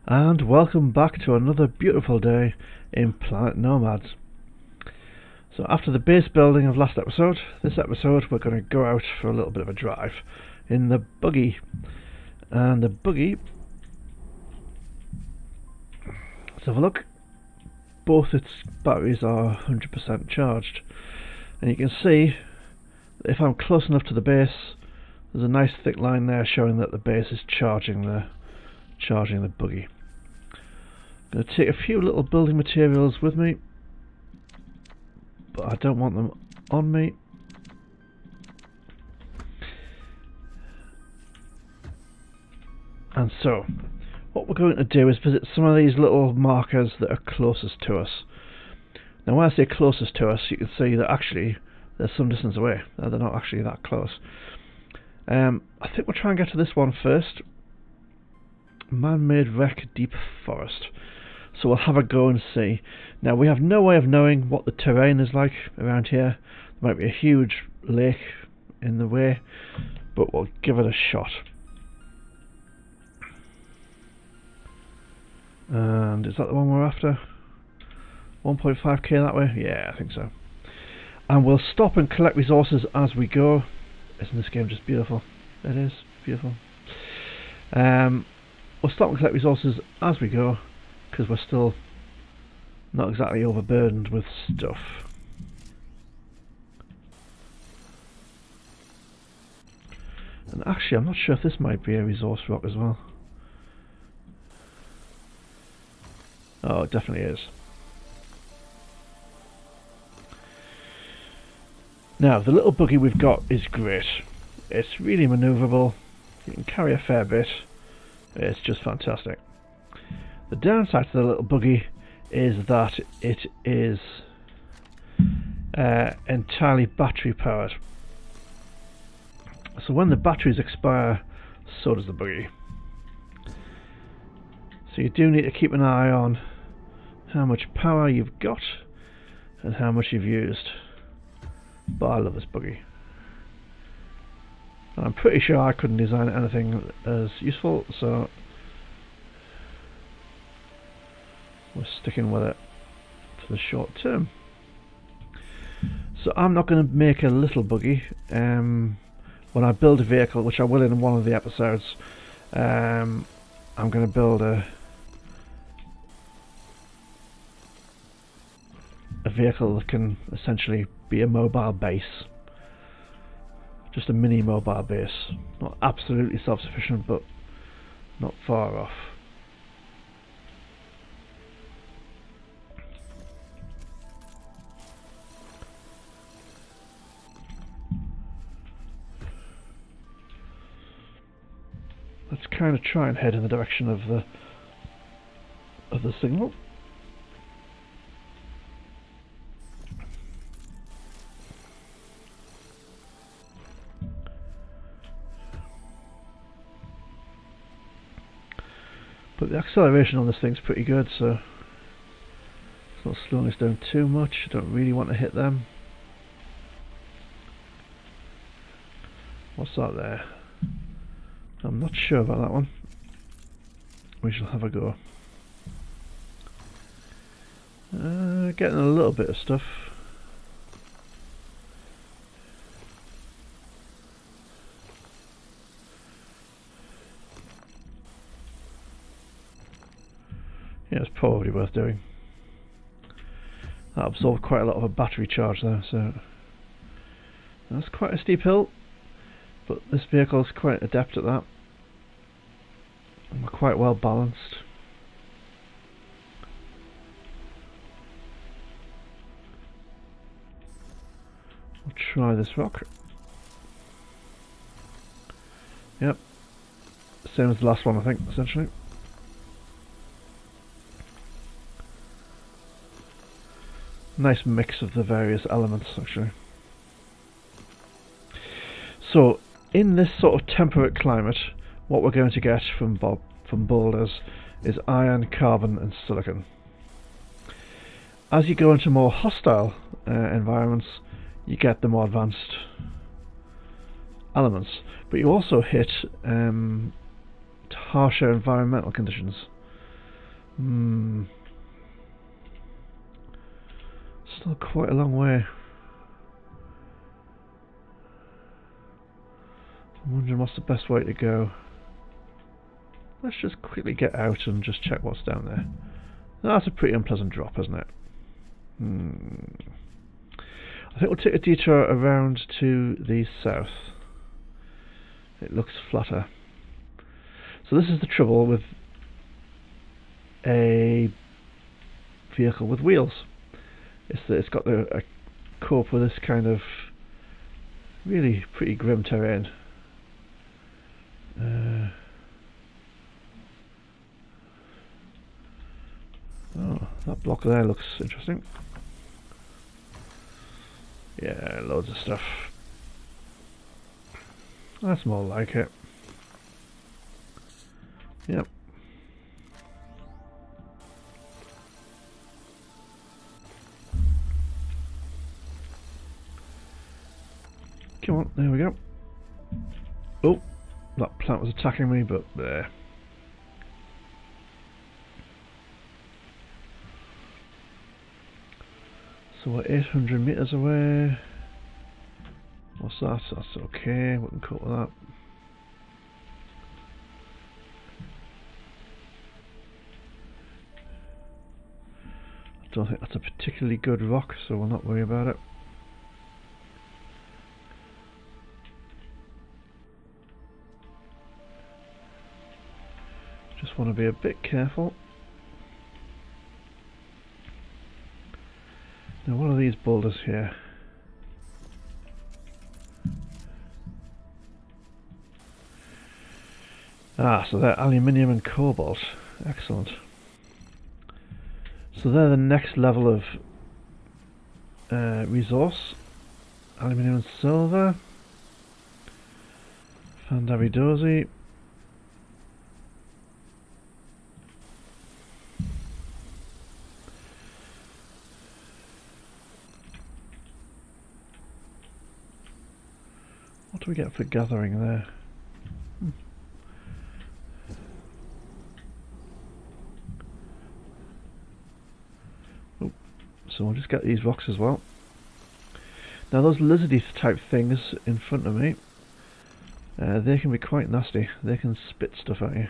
And welcome back to another beautiful day in Planet Nomads. So after the base building of last episode, this episode we're going to go out for a little bit of a drive in the buggy. And the buggy, let's have a look, both its batteries are 100% charged. And you can see that if I'm close enough to the base, there's a nice thick line there showing that the base is charging the buggy. I'm going to take a few little building materials with me, but I don't want them on me. And so, what we're going to do is visit some of these little markers that are closest to us. Now when I say closest to us, you can see that actually they're some distance away. They're not actually that close. I think we'll try and get to this one first. Man-made wreck, deep forest. So we'll have a go and see. Now we have no way of knowing what the terrain is like around here. There might be a huge lake in the way, but we'll give it a shot. And is that the one we're after? 1.5k that way? Yeah, I think so. And we'll stop and collect resources as we go. Isn't this game just beautiful? It is beautiful. We'll stop and collect resources as we go, because we're still not exactly overburdened with stuff. And actually, I'm not sure if this might be a resource rock as well. Oh, it definitely is. Now, the little buggy we've got is great. It's really manoeuvrable. You can carry a fair bit. It's just fantastic. The downside to the little buggy is that it is entirely battery powered. So when the batteries expire, so does the buggy. So you do need to keep an eye on how much power you've got and how much you've used. But I love this buggy. And I'm pretty sure I couldn't design anything as useful, so we're sticking with it for the short term. So I'm not going to make a little buggy. When I build a vehicle, which I will in one of the episodes, I'm going to build a vehicle that can essentially be a mobile base. Just a mini mobile base. Not absolutely self-sufficient, but not far off. Let's kind of try and head in the direction of the signal. But the acceleration on this thing's pretty good, so it's not slowing us down too much. I don't really want to hit them. What's that there? I'm not sure about that one. We shall have a go. Getting a little bit of stuff. Yeah, it's probably worth doing. That absorbed quite a lot of a battery charge there, so that's quite a steep hill, but this vehicle is quite adept at that. And we're quite well balanced. We'll try this rock. Yep, same as the last one, I think, essentially. Nice mix of the various elements, actually. So, in this sort of temperate climate, what we're going to get from boulders is iron, carbon and silicon. As you go into more hostile environments, you get the more advanced elements, but you also hit harsher environmental conditions. Still quite a long way. I'm wondering what's the best way to go. Let's just quickly get out and just check what's down there. That's a pretty unpleasant drop, isn't it? I think we'll take a detour around to the south. It looks flatter. So this is the trouble with a vehicle with wheels. It's that it's got to cope with this kind of really pretty grim terrain. Oh, that block there looks interesting. Yeah, loads of stuff. That's more like it. Yep. Come on, there we go. Oh, that plant was attacking me, but there. So we're 800 meters away. What's that? That's okay, we can cope with that. I don't think that's a particularly good rock, so we'll not worry about it. Just want to be a bit careful. Now, what are these boulders here? Ah, so they're aluminium and cobalt. Excellent. So they're the next level of resource. Aluminium and silver. Fandabidozi. What do we get for gathering there? Oh, so we'll just get these rocks as well. Now those lizardy type things in front of me, they can be quite nasty. They can spit stuff at you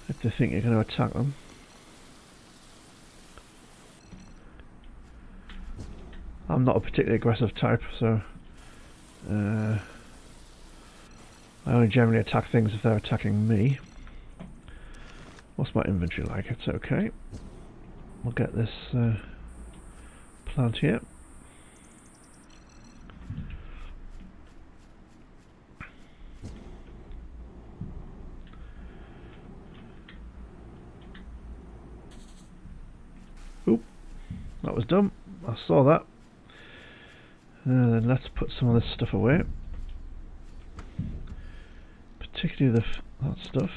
if they think you're going to attack them. I'm not a particularly aggressive type, so I only generally attack things if they're attacking me. What's my inventory like? It's okay. We'll get this plant here. Oop, that was dumb. I saw that. Then let's put some of this stuff away, particularly that stuff.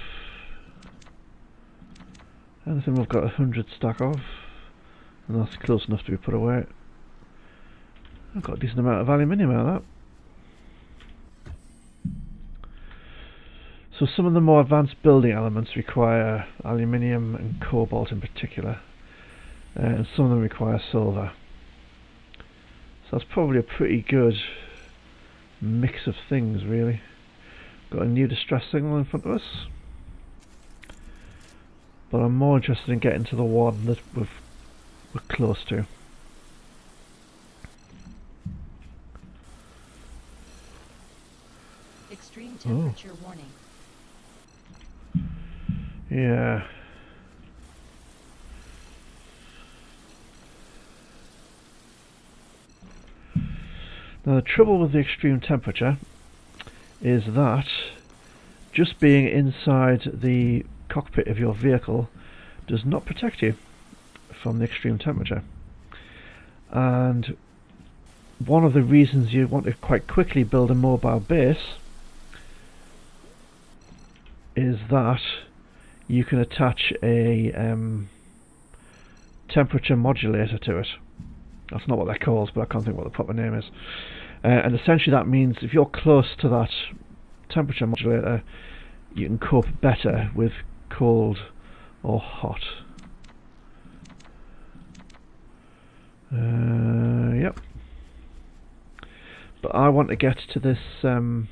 Anything we've got 100 stack of, and that's close enough to be put away. I've got a decent amount of aluminium out of that. So some of the more advanced building elements require aluminium and cobalt in particular, and some of them require silver. So that's probably a pretty good mix of things, really. Got a new distress signal in front of us, but I'm more interested in getting to the one that we're close to. Extreme temperature warning. Yeah. Now the trouble with the extreme temperature is that just being inside the cockpit of your vehicle does not protect you from the extreme temperature. And one of the reasons you want to quite quickly build a mobile base is that you can attach a temperature modulator to it. That's not what they're called, but I can't think what the proper name is. And essentially that means if you're close to that temperature modulator, you can cope better with cold or hot. Yep. But I want to get to this. The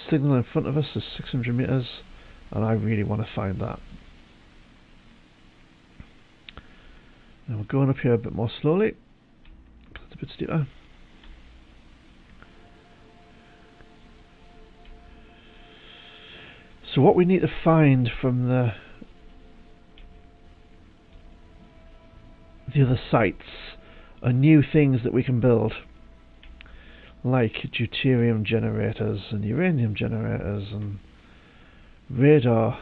signal in front of us is 600 meters, and I really want to find that. Now we're going up here a bit more slowly. It's a bit steeper. So what we need to find from the other sites are new things that we can build, like deuterium generators and uranium generators and radar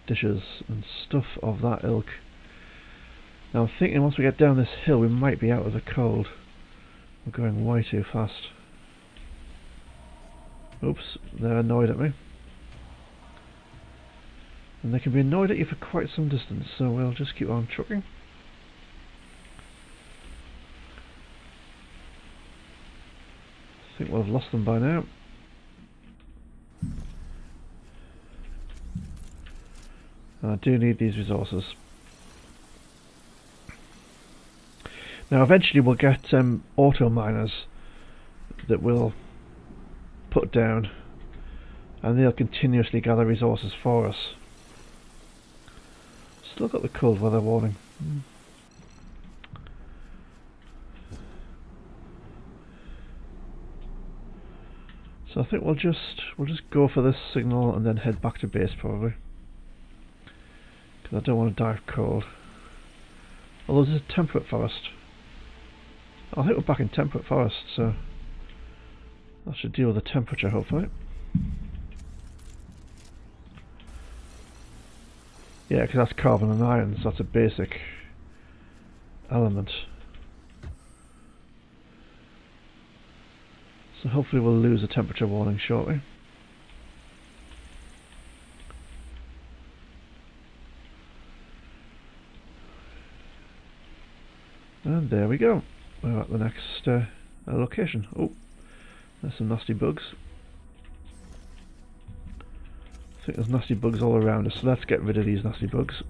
dishes and stuff of that ilk. Now I'm thinking once we get down this hill we might be out of the cold. We're going way too fast. Oops, they're annoyed at me. And they can be annoyed at you for quite some distance, so we'll just keep on trucking. I think we'll have lost them by now. And I do need these resources. Now eventually we'll get auto miners that we'll put down, and they'll continuously gather resources for us. Still got the cold weather warning. So I think we'll just go for this signal and then head back to base probably, because I don't want to die of cold. Although there's a temperate forest. I think we're back in temperate forest, so that should deal with the temperature hopefully. Yeah, because that's carbon and iron, so that's a basic element. So hopefully we'll lose the temperature warning shortly. And there we go. We're at the next location. Oh, there's some nasty bugs. I think there's nasty bugs all around us, so let's get rid of these nasty bugs.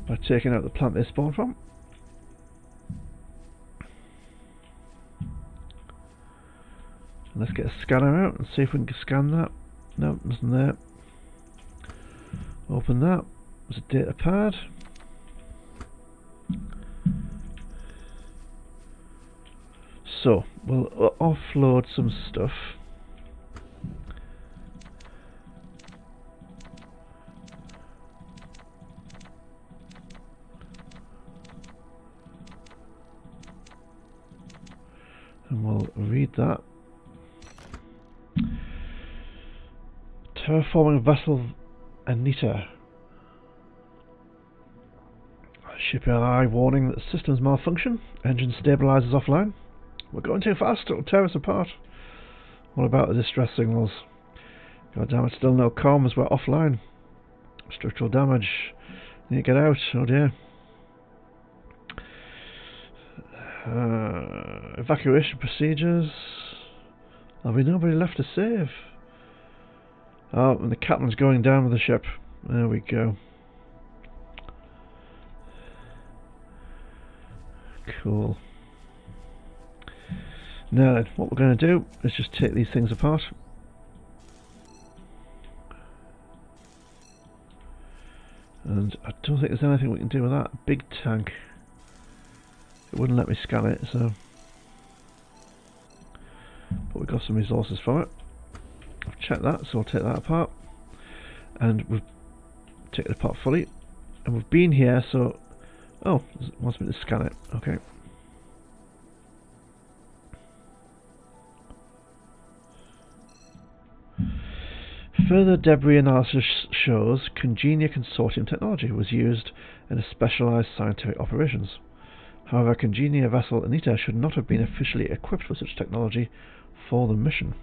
By taking out the plant they spawn from. And let's get a scanner out and see if we can scan that. No, nothing there. Open that. There's a data pad. So we'll offload some stuff. And we'll read that. Terraforming vessel Anita. Shipyard eye warning that systems malfunction. Engine stabilizers offline. We're going too fast, it'll tear us apart. What about the distress signals? God damn it, still no comms, we're offline. Structural damage. Need to get out, oh dear. Evacuation procedures. There'll be nobody left to save. Oh, and the captain's going down with the ship. There we go. Cool. Now then, what we're going to do is just take these things apart. And I don't think there's anything we can do with that big tank. It wouldn't let me scan it, so. But we've got some resources for it. I've checked that, so I'll take that apart. And we've taken it apart fully. And we've been here, so. Oh, it wants me to scan it. Okay. Further debris analysis shows Congenia Consortium technology was used in a specialized scientific operations. However, Congenia vessel Anita should not have been officially equipped with such technology for the mission.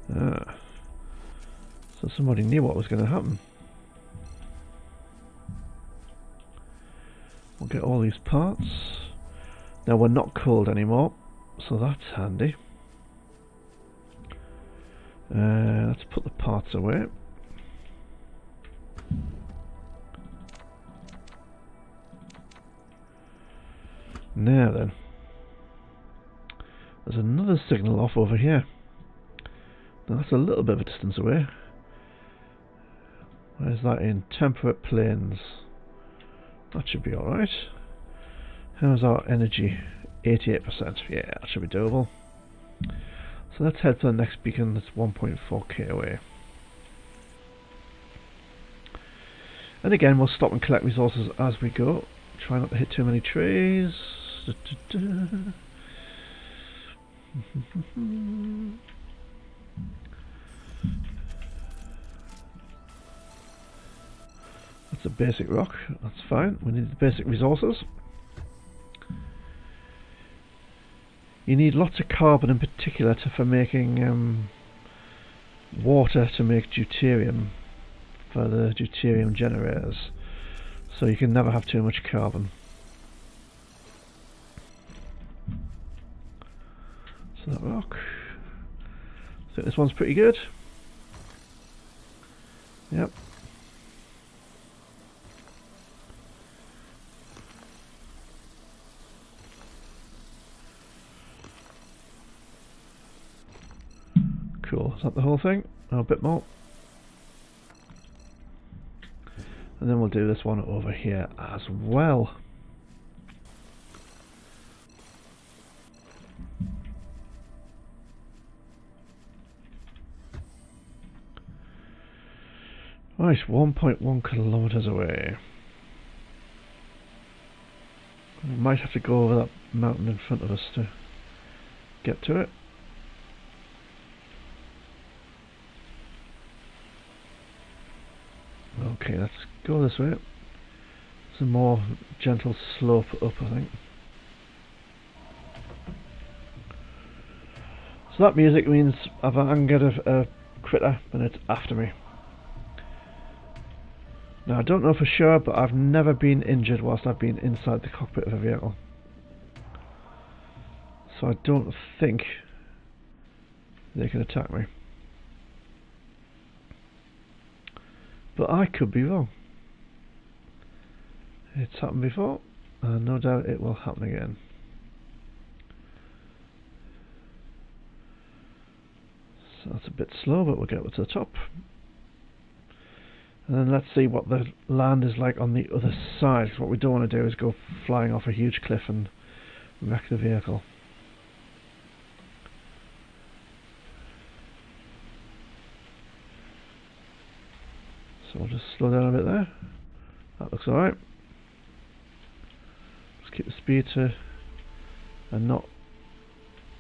So somebody knew what was going to happen. We'll get all these parts. Now we're not cold anymore, so that's handy. Let's put the parts away. Now then, there's another signal off over here. Now that's a little bit of a distance away. Where's that in? Temperate plains. That should be alright. How's our energy? 88%. Yeah, that should be doable. So let's head to the next beacon that's 1.4k away. And again, we'll stop and collect resources as we go. Try not to hit too many trees. That's a basic rock, that's fine. We need the basic resources. You need lots of carbon in particular for making water to make deuterium for the deuterium generators. So you can never have too much carbon. So that rock. I think this one's pretty good. Yep. Cool. Is that the whole thing? Oh, a bit more. And then we'll do this one over here as well. Right, 1.1 kilometers away. We might have to go over that mountain in front of us to get to it. Okay, let's go this way. It's a more gentle slope up, I think. So that music means I've angered a critter and it's after me. Now I don't know for sure, but I've never been injured whilst I've been inside the cockpit of a vehicle. So I don't think they can attack me. But I could be wrong. It's happened before, and no doubt it will happen again. So that's a bit slow, but we'll get to the top. And then let's see what the land is like on the other side, because what we don't want to do is go flying off a huge cliff and wreck the vehicle. So we'll just slow down a bit there. That looks alright. Just keep the speed to a not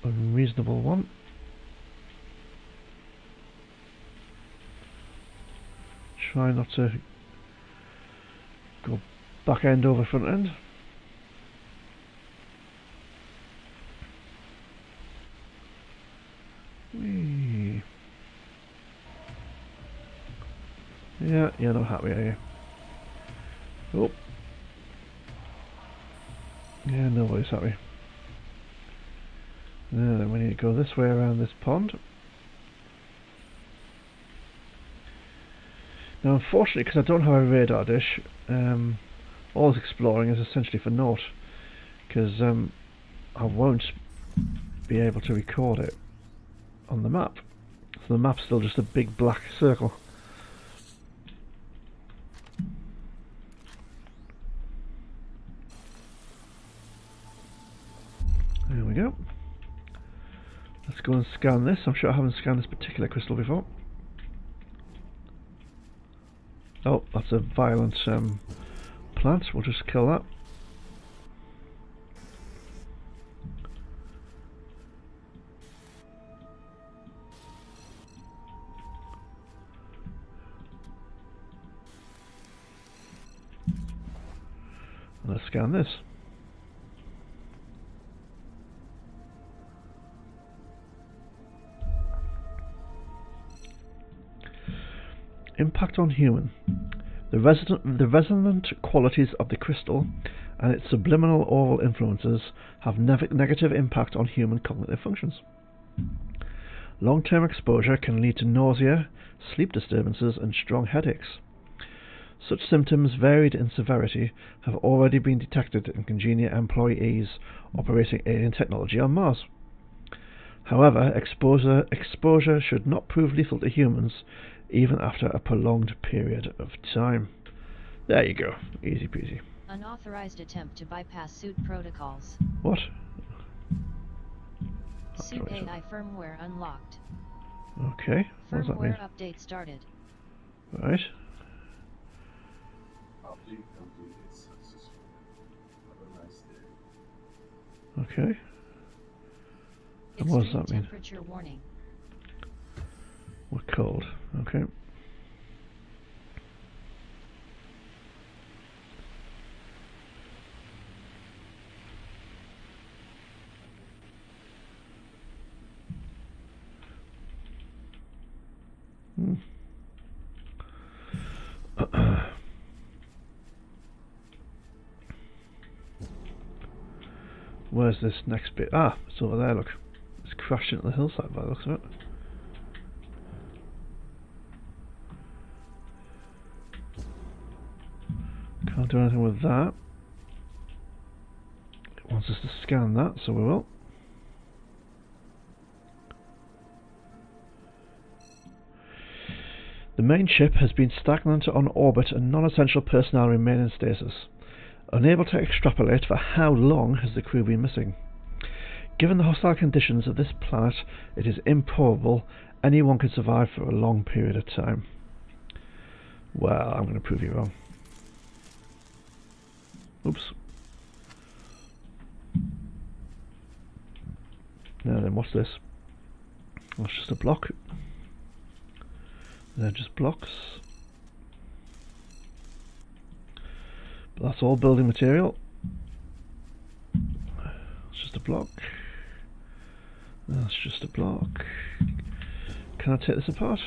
unreasonable one. Try not to go back end over front end. Whee. Yeah, you're not happy, are you? Oh. Yeah, nobody's happy. Now then, we need to go this way around this pond. Now unfortunately, because I don't have a radar dish, all this exploring is essentially for naught, because I won't be able to record it on the map. So the map's still just a big black circle. There we go. Let's go and scan this. I'm sure I haven't scanned this particular crystal before. Oh, that's a violent plant. We'll just kill that. And let's scan this. Impact on human. The resonant qualities of the crystal and its subliminal oral influences have negative impact on human cognitive functions. Long-term exposure can lead to nausea, sleep disturbances and strong headaches. Such symptoms, varied in severity, have already been detected in congenial employees operating alien technology on Mars. However, exposure should not prove lethal to humans, even after a prolonged period of time. There you go. Easy peasy. Unauthorized attempt to bypass suit protocols. What? Suit AI firmware unlocked. Okay, what does that mean? Firmware update started. Right. Update completed successfully. Have a nice day. Okay. And what does that mean? Temperature warning. We're cold. Okay. Where's this next bit? Ah, it's over there, look. It's crashed into the hillside by the looks of it. Can't do anything with that. It wants us to scan that, so we will. The main ship has been stagnant on orbit and non-essential personnel remain in stasis. Unable to extrapolate for how long has the crew been missing. Given the hostile conditions of this planet, it is improbable anyone could survive for a long period of time. Well, I'm going to prove you wrong. Oops. Now then, what's this? That's just a block. They're just blocks. But that's all building material. It's just a block. That's just a block. Can I take this apart?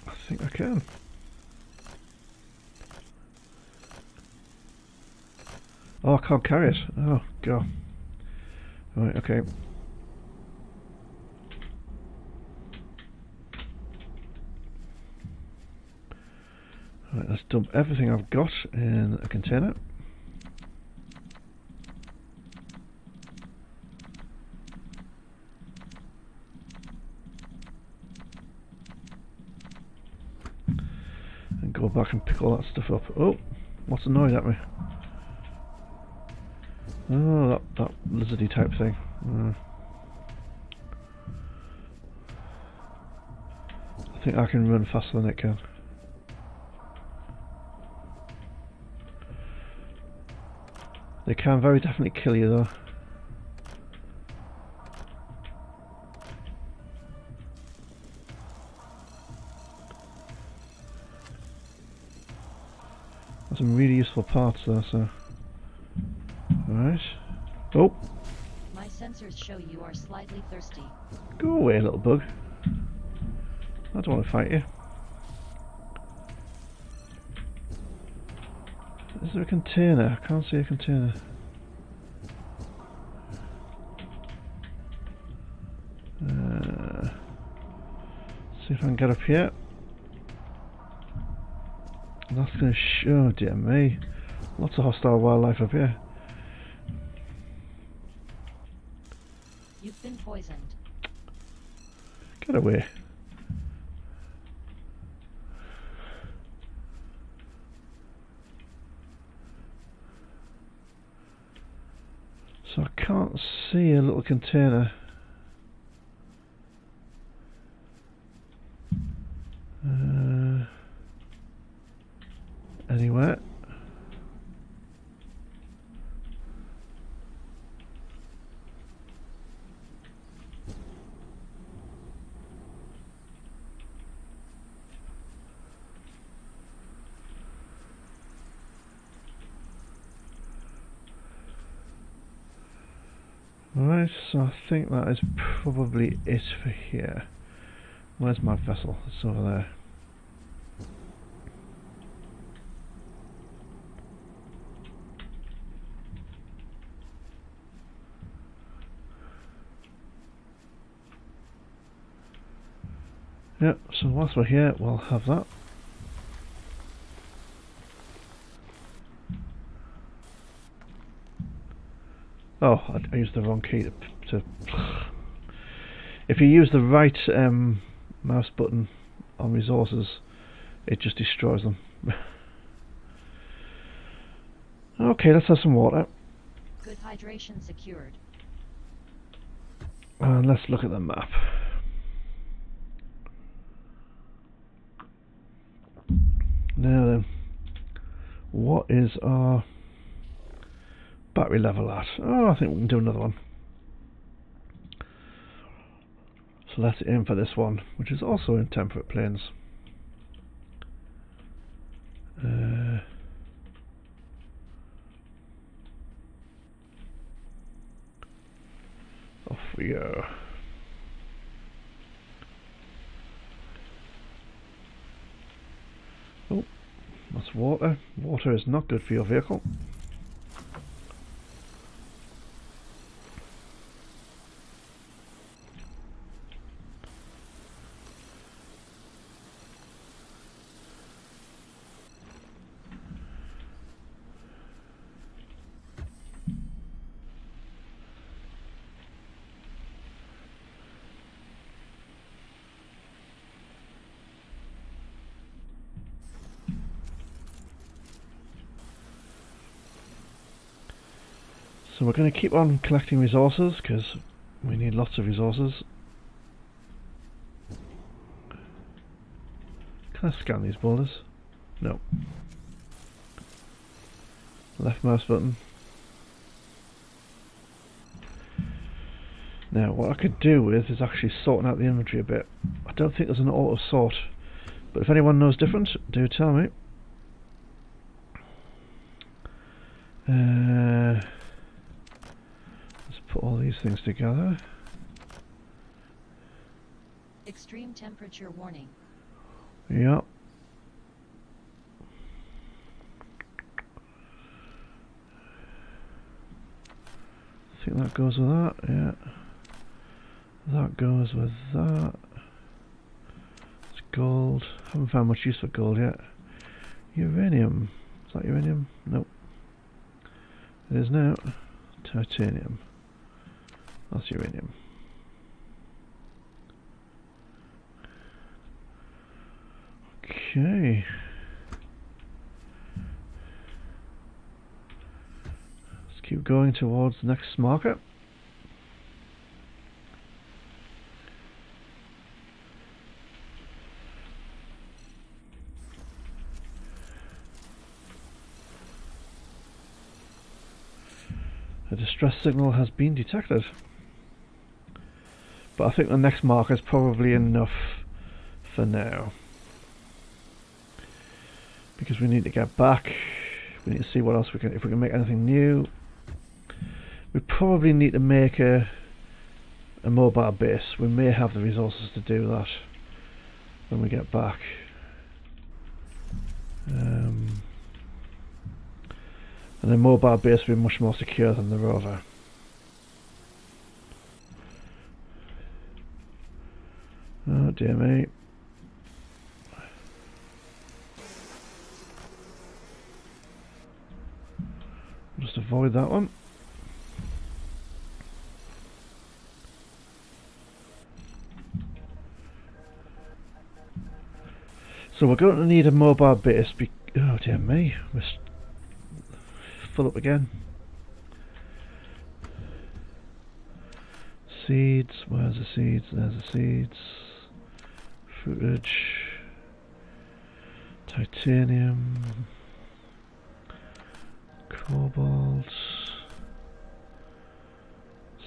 I think I can. Oh, I can't carry it. Oh, God. Right, okay. Right, let's dump everything I've got in a container. And go back and pick all that stuff up. Oh, what's annoyed at me? Oh, that lizardy type thing. I think I can run faster than it can. They can very definitely kill you though. There's some really useful parts there, so. Alright. Oh! My sensors show you are slightly thirsty. Go away, little bug. I don't want to fight you. Is there a container? I can't see a container. See if I can get up here. That's going to show, dear me. Lots of hostile wildlife up here. You've been poisoned. Get away. So I can't see a little container. Anywhere. Right, so I think that is probably it for here. Where's my vessel? It's over there. Yeah, so whilst we're here, we'll have that. Oh, I used the wrong key to if you use the right mouse button on resources, it just destroys them. Okay, let's have some water. Good hydration secured. And let's look at the map. Now then, what is our battery level at? Oh, I think we can do another one. So let's aim for this one, which is also in temperate plains. Off we go. Oh, that's water. Water is not good for your vehicle. So we're going to keep on collecting resources because we need lots of resources. Can I scan these boulders? No. Left mouse button. Now what I could do with is actually sorting out the inventory a bit. I don't think there's an auto sort, but if anyone knows different, do tell me. Let's put all these things together. Extreme temperature warning. Yeah. I think that goes with that, yeah. That goes with that. It's gold. Haven't found much use for gold yet. Uranium. Is that uranium? Nope. It is now. Titanium. That's uranium. Okay. Let's keep going towards the next market. A distress signal has been detected. But I think the next marker is probably enough for now. Because we need to get back. We need to see what else we can, if we can make anything new. We probably need to make a mobile base. We may have the resources to do that when we get back. And the mobile base will be much more secure than the Rover. Oh dear me. Just avoid that one. So we're going to need a mobile base. Oh dear me, we're full up again. Seeds, where's the seeds? There's the seeds. Fruitage. Titanium. Cobalt.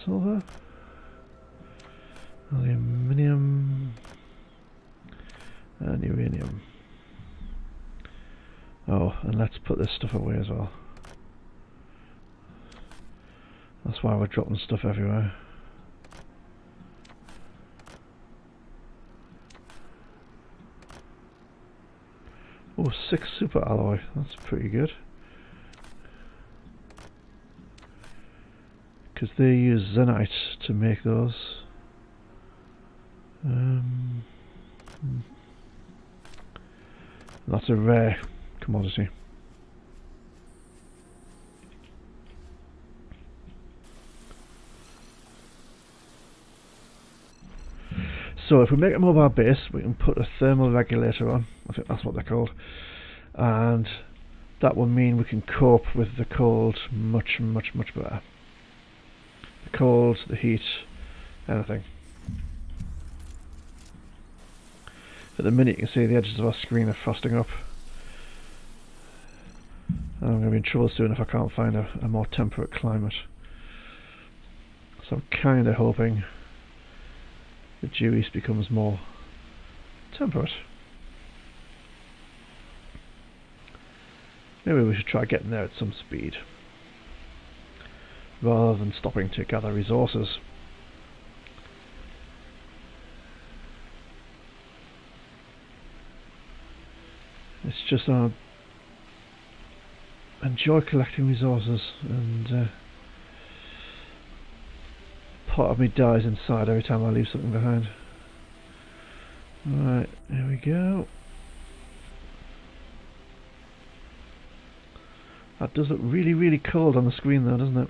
Silver. Aluminium. And uranium. Oh, and let's put this stuff away as well. That's why we're dropping stuff everywhere. Oh, 6 super alloy. That's pretty good. Because they use Zenite to make those. That's a rare commodity. So if we make a mobile base, we can put a thermal regulator on. I think that's what they're called. And that will mean we can cope with the cold much, much, much better. The cold, the heat, anything. At the minute you can see the edges of our screen are frosting up. And I'm going to be in trouble soon if I can't find a more temperate climate. So I'm kind of hoping the due east becomes more temperate. Maybe we should try getting there at some speed, rather than stopping to gather resources. It's just I enjoy collecting resources, and part of me dies inside every time I leave something behind. Right, here we go. That does look really, really cold on the screen though, doesn't it?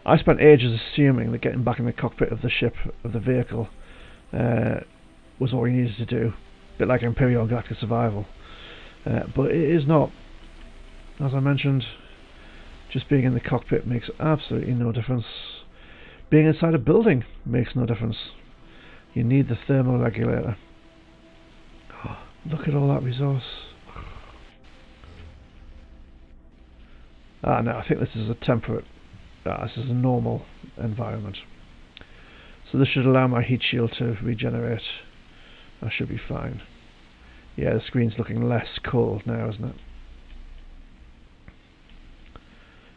I spent ages assuming that getting back in the cockpit of the ship, of the vehicle, was what we needed to do. A bit like Imperial Galactic Survival. But it is not. As I mentioned, just being in the cockpit makes absolutely no difference. Being inside a building makes no difference. You need the thermal regulator. Oh, look at all that resource. Ah, no, I think this is a temperate, this is a normal environment. So this should allow my heat shield to regenerate. I should be fine. Yeah, the screen's looking less cold now, isn't it?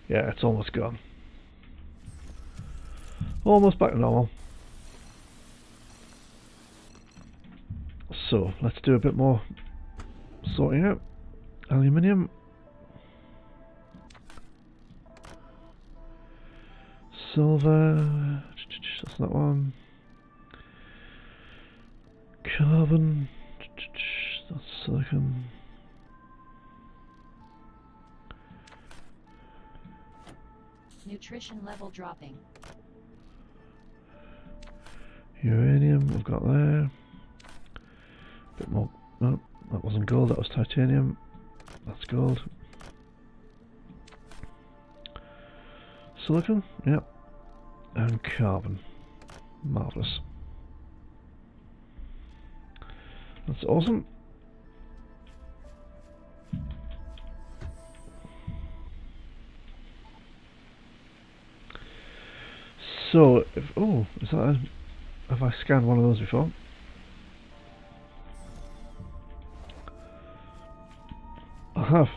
Yeah, it's almost gone. Almost back to normal. So, let's do a bit more sorting out. Aluminium. Silver. That's that one. Carbon. That's silicon. Nutrition level dropping. Uranium, we've got there. Bit more. No, that wasn't gold, that was titanium. That's gold. Silicon, yep. And carbon. Marvellous. That's awesome. So, if, oh, is that a, have I scanned one of those before? I have.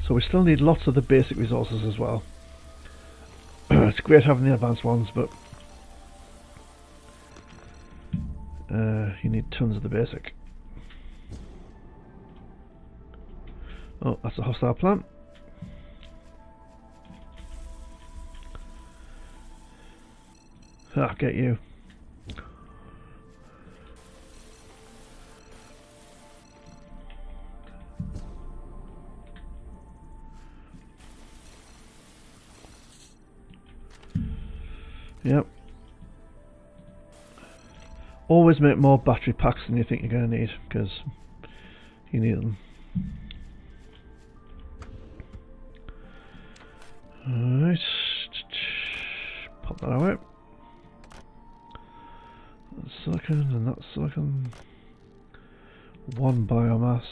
So we still need lots of the basic resources as well. It's great having the advanced ones, but you need tons of the basic. Oh, that's a hostile plant. Ah, get you. Yep. Always make more battery packs than you think you're going to need, because you need them. Alright. Pop that out. That's silicon and that's silicon. One biomass.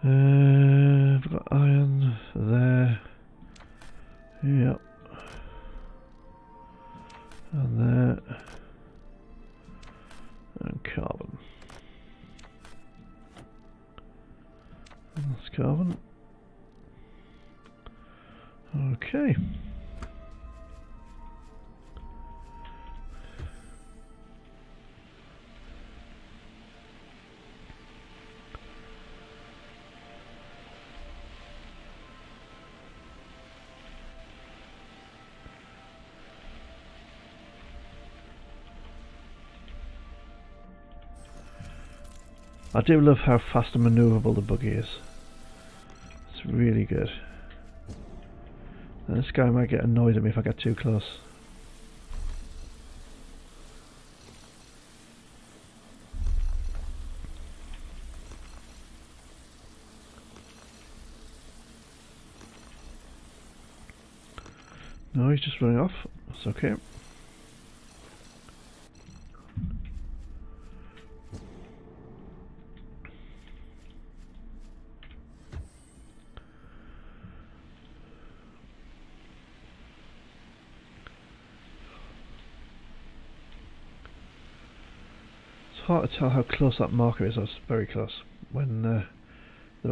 We've got iron there. Yep. And there. And carbon. And that's carbon. Okay. I do love how fast and manoeuvrable the buggy is. It's really good. And this guy might get annoyed at me if I get too close. No, he's just running off. That's okay. It's hard to tell how close that marker is. That's very close when there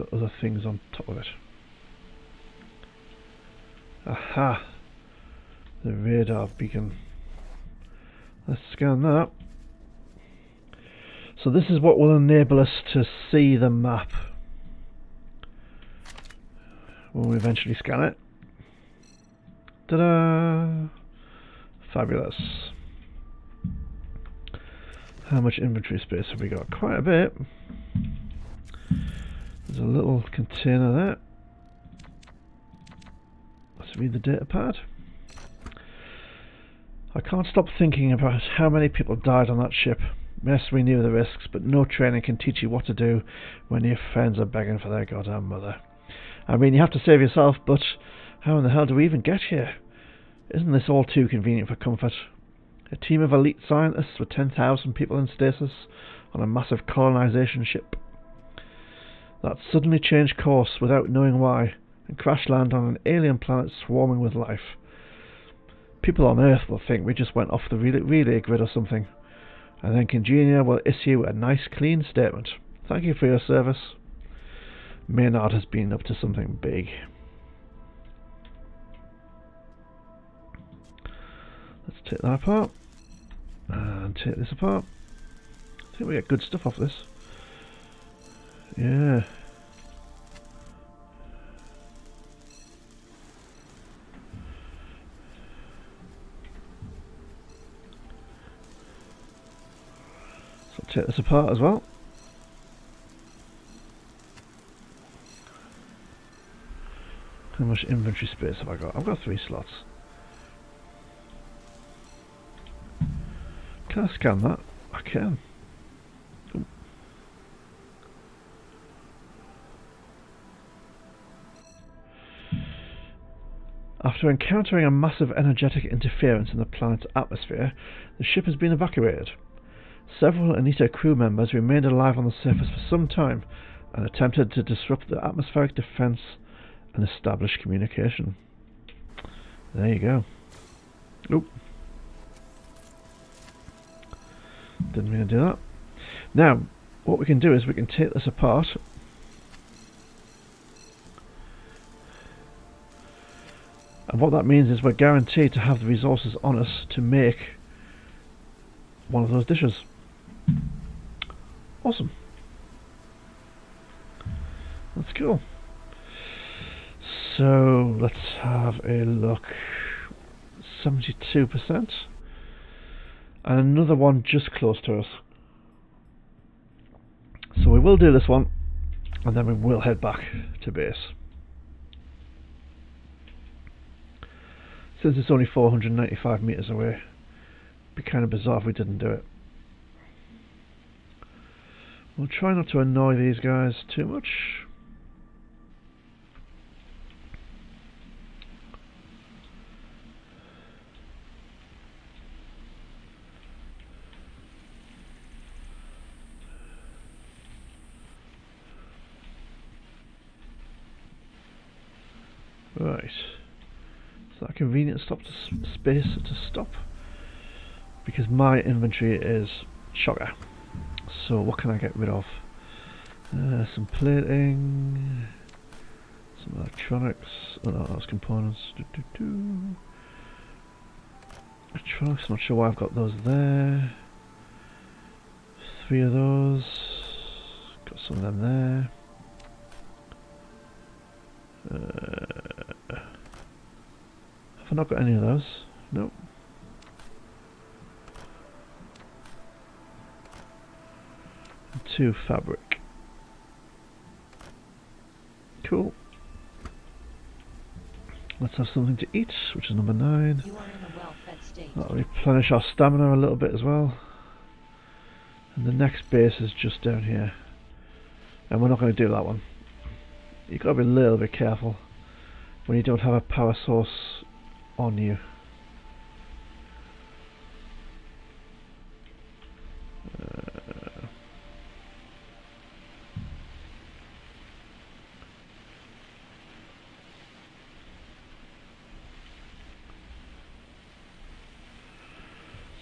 are other things on top of it. Aha! The radar beacon. Let's scan that. So this is what will enable us to see the map when we eventually scan it. Ta-da! Fabulous. How much inventory space have we got? Quite a bit. There's a little container there. Let's read the data pad. I can't stop thinking about how many people died on that ship. Yes, we knew the risks, but no training can teach you what to do when your friends are begging for their goddamn mother. I mean, you have to save yourself, but how in the hell do we even get here? Isn't this all too convenient for comfort? A team of elite scientists with 10,000 people in stasis on a massive colonization ship that suddenly changed course without knowing why and crash land on an alien planet swarming with life. People on Earth will think we just went off the relay grid or something, and then Congenia will issue a nice clean statement. Thank you for your service. Maynard has been up to something big. Let's take that apart and take this apart. I think we get good stuff off this. Yeah. So I'll take this apart as well. How much inventory space have I got? I've got 3 slots. Can I scan that? I can. Ooh. After encountering a massive energetic interference in the planet's atmosphere, the ship has been evacuated. Several Anita crew members remained alive on the surface for some time and attempted to disrupt the atmospheric defense and establish communication. There you go. Oop. Didn't mean to do that. Now, what we can do is we can take this apart. And what that means is we're guaranteed to have the resources on us to make one of those dishes. Awesome. That's cool. So let's have a look. 72%. And another one just close to us. So we will do this one, and then we will head back to base. Since it's only 495 meters away, it'd be kind of bizarre if we didn't do it. We'll try not to annoy these guys too much. Right, is that a convenient stop to space to stop? Because my inventory is chocker. So what can I get rid of? Some plating, some electronics. Oh no, that's components. Electronics. I'm not sure why I've got those there. 3 of those. Got some of them there. Have I not got any of those? Nope. And 2 fabric. Cool. Let's have something to eat, which is number 9. You are in a well-fed state. That'll replenish our stamina a little bit as well. And the next base is just down here. And we're not going to do that one. You've got to be a little bit careful when you don't have a power source on you.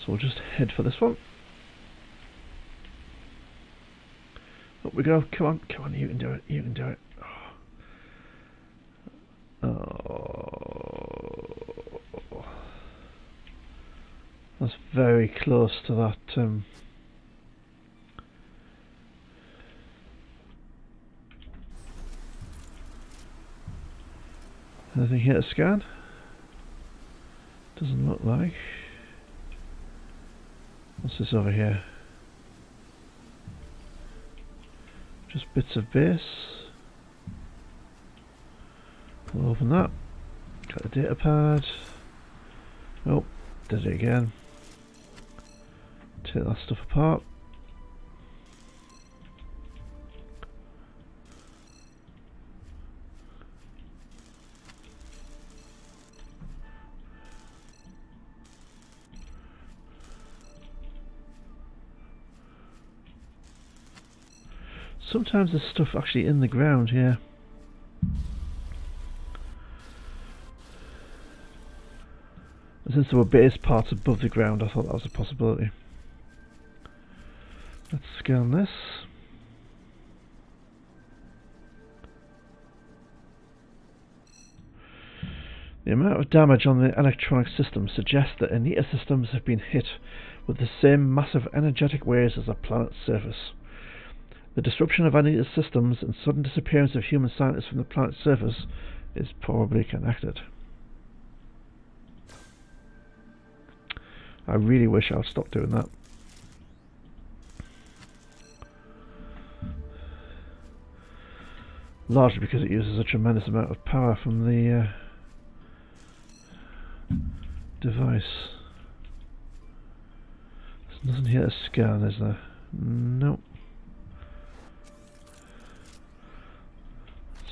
So we'll just head for this one. Up we go. Come on, come on, you can do it. You can do it. Oh. That's very close to that. Anything here to scan? Doesn't look like. What's this over here? Just bits of base. We'll open that. Got the data pad. Oh, did it again. Take that stuff apart. Sometimes there's stuff actually in the ground here. Since there were base parts above the ground, I thought that was a possibility. Let's scan this. The amount of damage on the electronic system suggests that Anita systems have been hit with the same massive energetic waves as the planet's surface. The disruption of Anita's systems and sudden disappearance of human scientists from the planet's surface is probably connected. I really wish I would stop doing that. Largely because it uses a tremendous amount of power from the device. There's nothing here to scan, is there? Nope.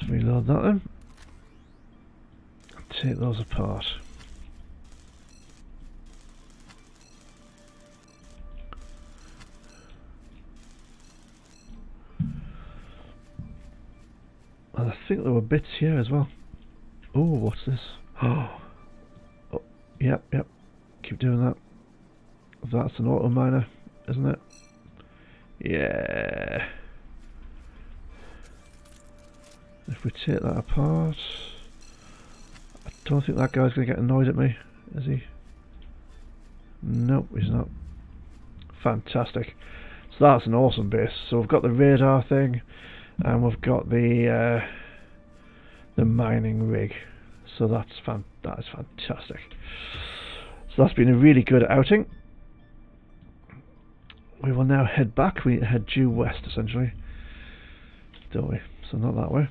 Let's reload that then. Take those apart. And I think there were bits here as well. Oh, what's this? Oh, yep. Keep doing that. That's an auto miner, isn't it? Yeah. If we take that apart, I don't think that guy's going to get annoyed at me, is he? Nope, he's not. Fantastic. So that's an awesome base. So we've got the radar thing, and we've got the mining rig. So that is fantastic. So that's been a really good outing. We will now head back. We head due west, essentially, don't we? So not that way.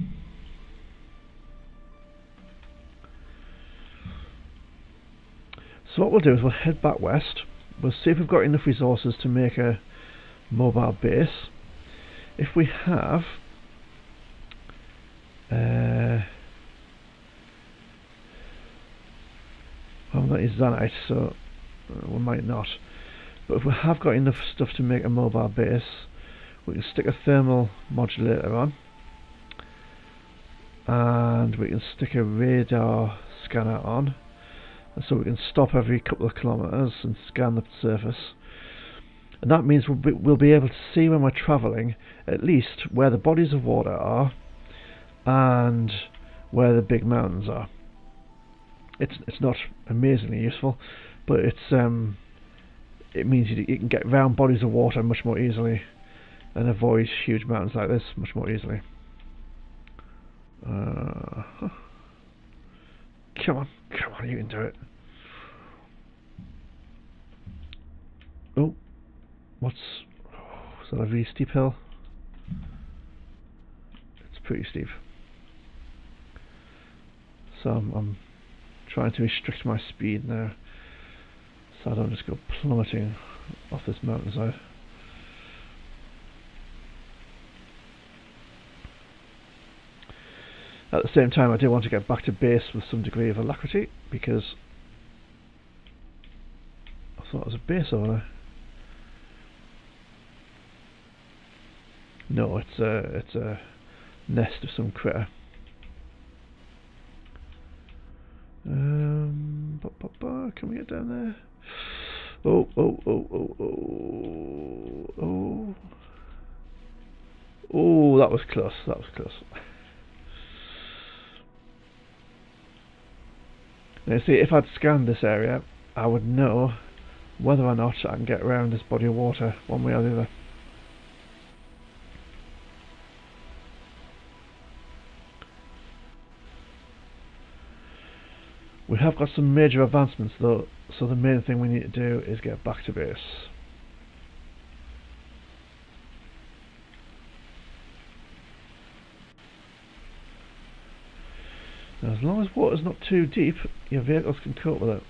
So what we'll do is we'll head back west. We'll see if we've got enough resources to make a mobile base. If we have, well, that is Zanite, so we might not. But if we have got enough stuff to make a mobile base, we can stick a thermal modulator on, and we can stick a radar scanner on, and so we can stop every couple of kilometers and scan the surface. And that means we'll be able to see when we're travelling at least where the bodies of water are and where the big mountains are. It's not amazingly useful, but it means you can get round bodies of water much more easily and avoid huge mountains like this much more easily. Come on, you can do it. Oh, is that a really steep hill? It's pretty steep. So I'm trying to restrict my speed now, so I don't just go plummeting off this mountainside. At the same time, I do want to get back to base with some degree of alacrity, because I thought it was a base over there. No, it's a nest of some critter. Can we get down there? Oh. Oh, that was close. That was close. Now, see, if I'd scanned this area, I would know whether or not I can get around this body of water one way or the other. We have got some major advancements though, so the main thing we need to do is get back to base. Now, as long as water's not too deep, your vehicles can cope with it.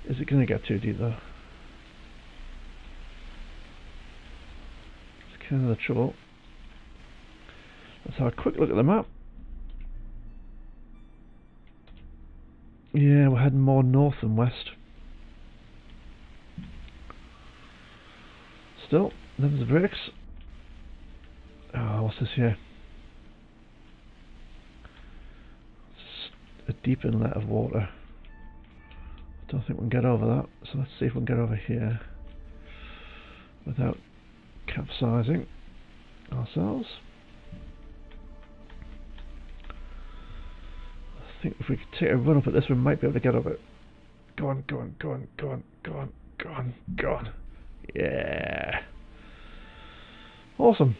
Is it going to get too deep though? It's kind of the trouble. Let's have a quick look at the map. Yeah, we're heading more north than west. Still, them's the brakes. Oh, what's this here? It's a deep inlet of water. I don't think we can get over that, so let's see if we can get over here without capsizing ourselves. I think if we could take a run up at this, we might be able to get up it. Go on. Yeah. Awesome.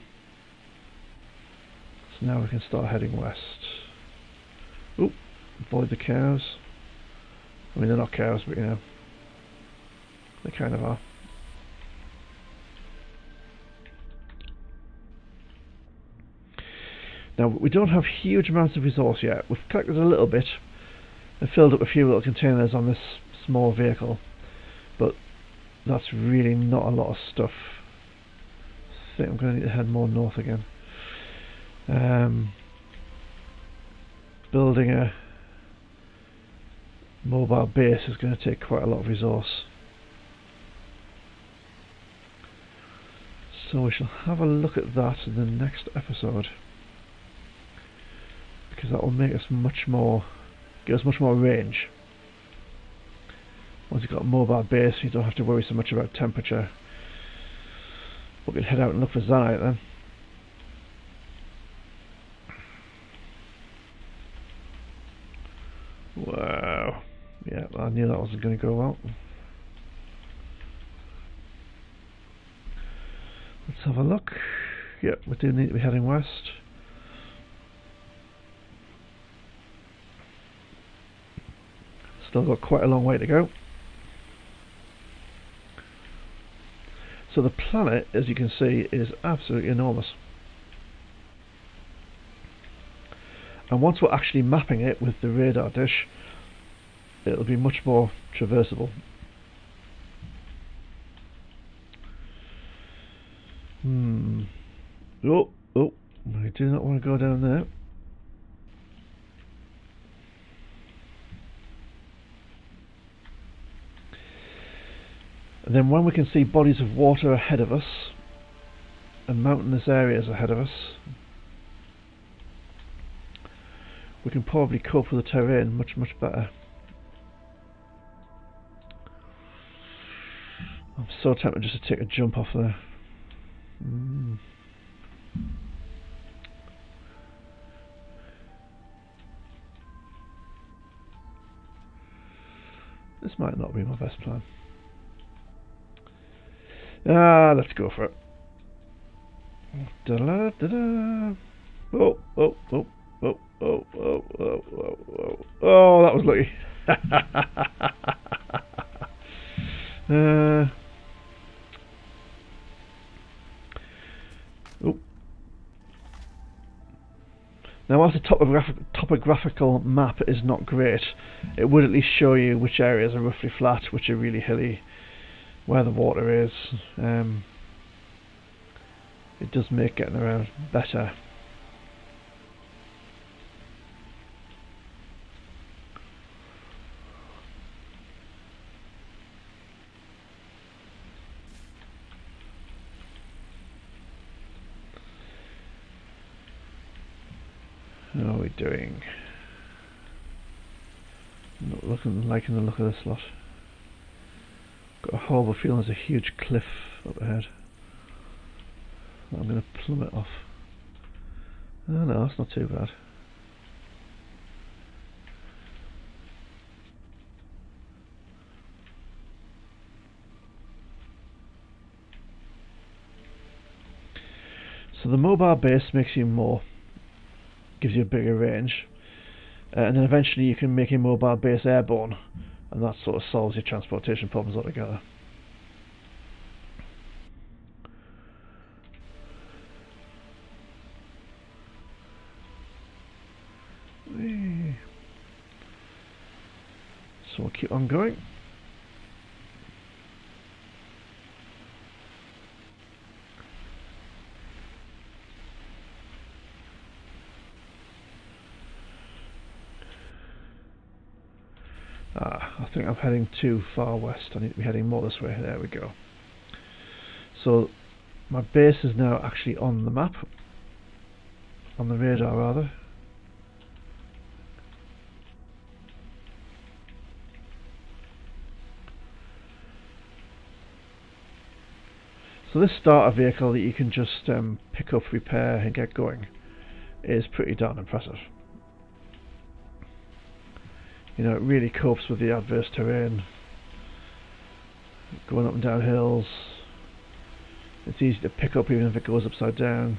So now we can start heading west. Oop, avoid the cows. I mean, they're not cows, but you know, they kind of are. Now, we don't have huge amounts of resource yet. We've collected a little bit and filled up a few little containers on this small vehicle, but that's really not a lot of stuff. I think I'm going to need to head more north again. Building a mobile base is going to take quite a lot of resource. So we shall have a look at that in the next episode, because that will make us give us much more range. Once you've got a mobile base, you don't have to worry so much about temperature. We can head out and look for Zanite then. Wow. Yeah, I knew that wasn't going to go well. Let's have a look. Yep, we do need to be heading west. Still got quite a long way to go. So the planet, as you can see, is absolutely enormous. And once we're actually mapping it with the radar dish, it'll be much more traversable. Oh, I do not want to go down there. And then when we can see bodies of water ahead of us and mountainous areas ahead of us, we can probably cope with the terrain much better. I'm so tempted just to take a jump off there. This might not be my best plan. Let's go for it. Oh, that was lucky. Now, whilst the topographical map is not great, it would at least show you which areas are roughly flat, which are really hilly, where the water is. It does make getting around better. How are we doing? Not liking the look of this lot. Got a horrible feeling there's a huge cliff up ahead. I'm going to plummet off. Oh no, it's not too bad. So the mobile base makes you more, gives you a bigger range, and then eventually you can make your mobile base airborne, and that sort of solves your transportation problems altogether. So we'll keep on going. I think I'm heading too far west. I need to be heading more this way. There we go. So my base is now actually on the map, on the radar rather. So this starter vehicle that you can just pick up, repair and get going is pretty darn impressive. You know, it really copes with the adverse terrain, going up and down hills. It's easy to pick up even if it goes upside down.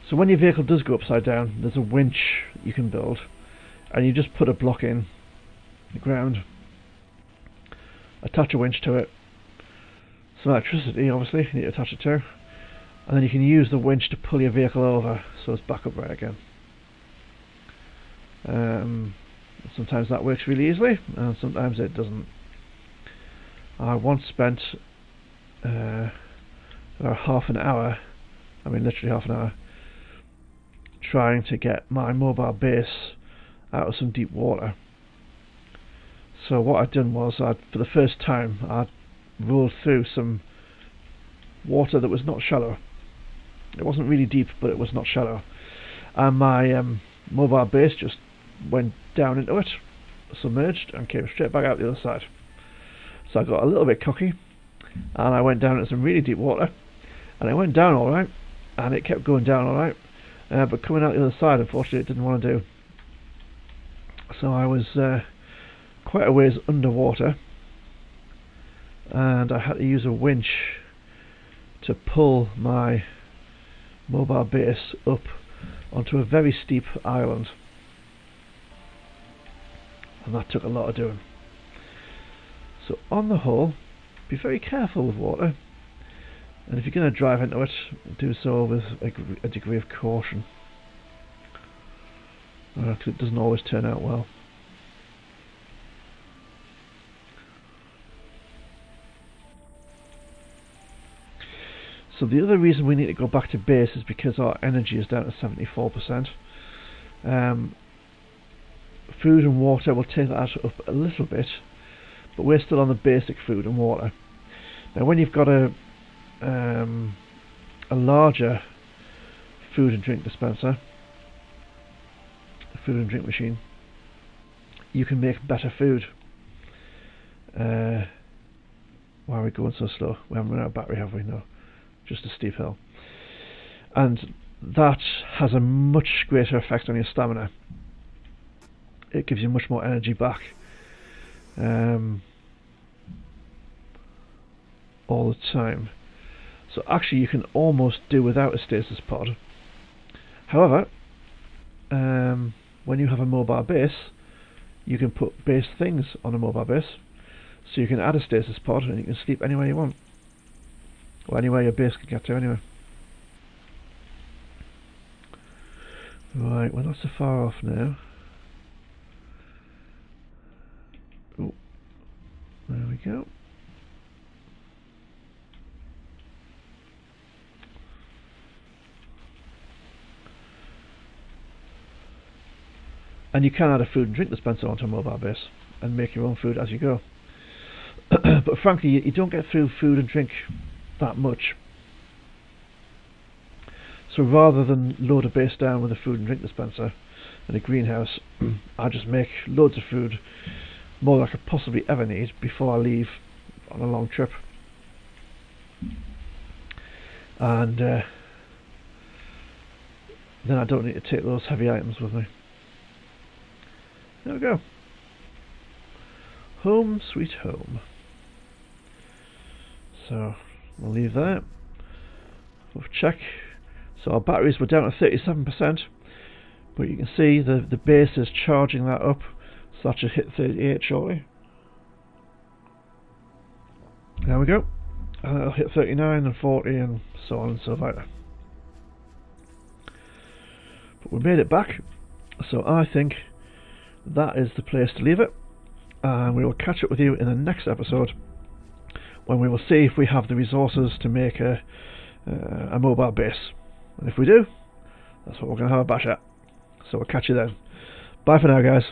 So when your vehicle does go upside down, there's a winch you can build, and you just put a block in the ground, attach a winch to it, some electricity obviously you need to attach it to, and then you can use the winch to pull your vehicle over so it's back upright again. Sometimes that works really easily and sometimes it doesn't. I once spent about half an hour, I mean literally half an hour, trying to get my mobile base out of some deep water. So what I'd done was, for the first time, I'd rolled through some water that was not shallow. It wasn't really deep, but it was not shallow. And my mobile base just went down into it, submerged, and came straight back out the other side. So I got a little bit cocky, and I went down into some really deep water, and it went down alright, and it kept going down alright, but coming out the other side, unfortunately, it didn't want to do. So I was quite a ways underwater, and I had to use a winch to pull my mobile base up onto a very steep island, and that took a lot of doing. So on the whole, be very careful with water, and if you're going to drive into it, do so with a degree of caution, because it doesn't always turn out well. So the other reason we need to go back to base is because our energy is down to 74%. Food and water will take that up a little bit, but we're still on the basic food and water. Now when you've got a larger food and drink dispenser, a food and drink machine, you can make better food. Why are we going so slow? We haven't run out of battery, have we? No. Just a steep hill, and that has a much greater effect on your stamina. It gives you much more energy back all the time. So actually you can almost do without a stasis pod. However, when you have a mobile base, you can put base things on a mobile base, so you can add a stasis pod and you can sleep anywhere you want. Or anywhere your base can get to anyway. Right, we're not so far off now. Oh, there we go. And you can add a food and drink dispenser onto a mobile base and make your own food as you go. But frankly, you don't get through food and drink that much. So rather than load a base down with a food and drink dispenser and a greenhouse, I just make loads of food, more than I could possibly ever need before I leave on a long trip. And then I don't need to take those heavy items with me. There we go. Home sweet home. So we'll leave that. We'll check. So our batteries were down to 37%, but you can see the base is charging that up, so that should hit 38 shortly. There we go. And it'll hit 39 and 40 and so on and so forth. But we made it back, so I think that is the place to leave it. And we will catch up with you in the next episode, when we will see if we have the resources to make a mobile base. And if we do, that's what we're going to have a bash at. So we'll catch you then. Bye for now, guys.